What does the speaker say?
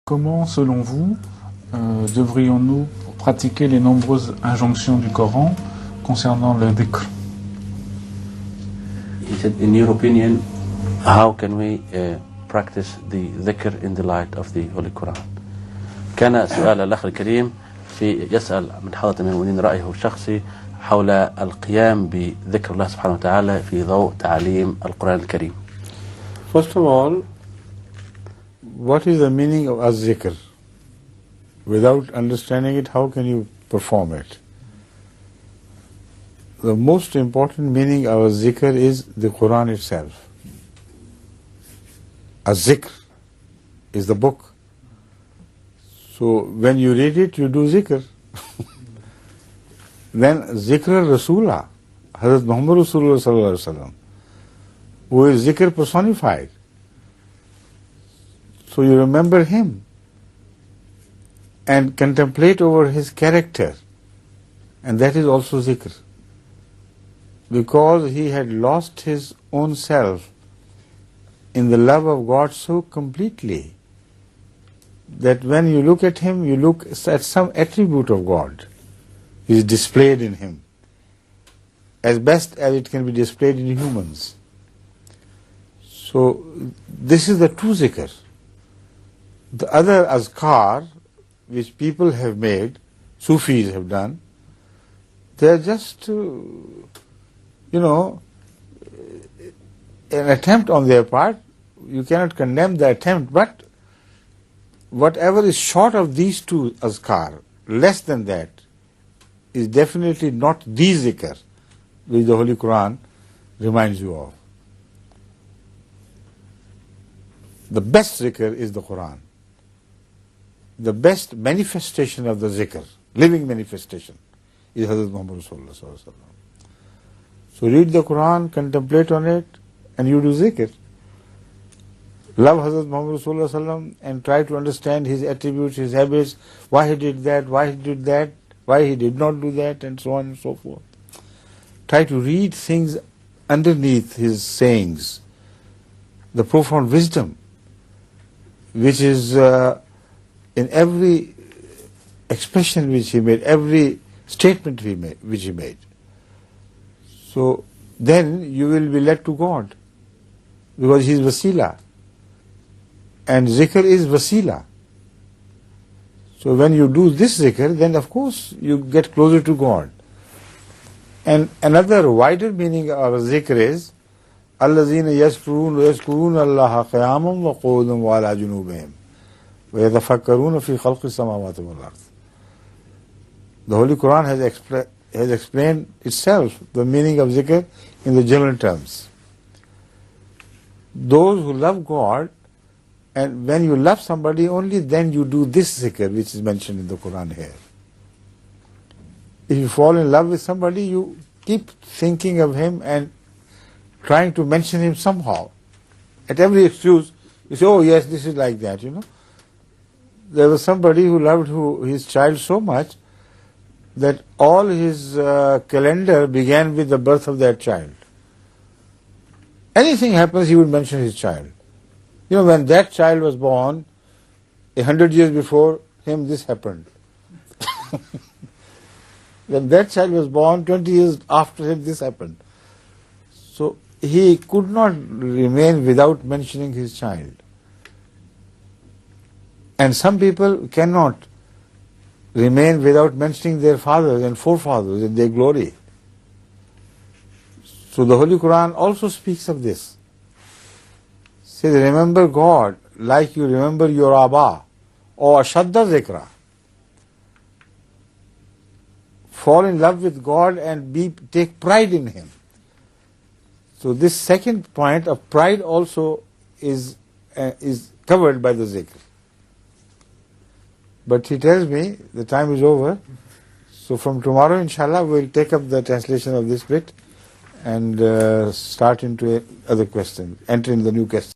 Comment, selon vous, devrions-nous pratiquer les nombreuses injonctions du Coran concernant le dhikr? He said, in your opinion, how can we practice the dhikr in the light of the Holy Quran? كان سؤال الأخ الكريم يسأل من حضرة المؤمنين رأيه الشخصي حول القيام بذكر الله سبحانه وتعالى في ضوء تعليم القرآن الكريم. First of all, what is the meaning of az-zikr? Without understanding it, how can you perform it? The most important meaning of az-zikr is the Quran itself. Az-zikr is the book. So when you read it, you do zikr. Then zikr Rasulah, Hazrat Muhammad Rasulullah sallallahu alaihi wasallam, who is zikr personified. So you remember him and contemplate over his character, and that is also zikr. Because he had lost his own self in the love of God so completely that when you look at him, you look at some attribute of God is displayed in him, as best as it can be displayed in humans. So this is the true zikr. The other azkar which people have made, Sufis have done, they are just, an attempt on their part. You cannot condemn the attempt, but whatever is short of these two azkar, less than that, is definitely not the zikr which the Holy Quran reminds you of. The best zikr is the Quran. The best manifestation of the zikr, living manifestation, is Hazrat Muhammad Rasulullah sallallahu alaihi wasallam. So read the Quran, contemplate on it, and you do zikr. Love Hazrat Muhammad Rasulullah sallallahu alaihi wasallam and try to understand his attributes, his habits, why he did that, why he did that, why he did not do that, and so on and so forth. Try to read things underneath his sayings, the profound wisdom which is in every expression which he made, every statement which he made. So then you will be led to God, because he is wasila, and zikr is wasila. So when you do this zikr, then of course you get closer to God. And another wider meaning of zikr is الَّذِينَ يَذْكُرُونَ اللَّهَ قِيَامًا وَقُعُودًا وَعَلَى جُنُوبِهِمْ وَيَتَفَكَّرُونَ فِي خَلْقِ السَّمَاوَاتِ وَالْأَرْضِ. The Holy Quran has explained itself the meaning of zikr in the general terms. Those who love God, and when you love somebody, only then you do this zikr which is mentioned in the Quran here. If you fall in love with somebody, you keep thinking of him and trying to mention him somehow. At every excuse, you say, oh yes, this is like that, There was somebody who loved his child so much that all his calendar began with the birth of that child. Anything happens, he would mention his child. When that child was born, 100 years before him, this happened. When that child was born, 20 years after him, this happened. So he could not remain without mentioning his child. And some people cannot remain without mentioning their fathers and forefathers and their glory. So the Holy Quran also speaks of this. Says, remember God like you remember your Abba, or Ashadda Zikra. Fall in love with God and take pride in Him. So this second point of pride also is covered by the zikr. But he tells me the time is over. So from tomorrow, inshallah, we will take up the translation of this bit and start into other questions, enter in the new question.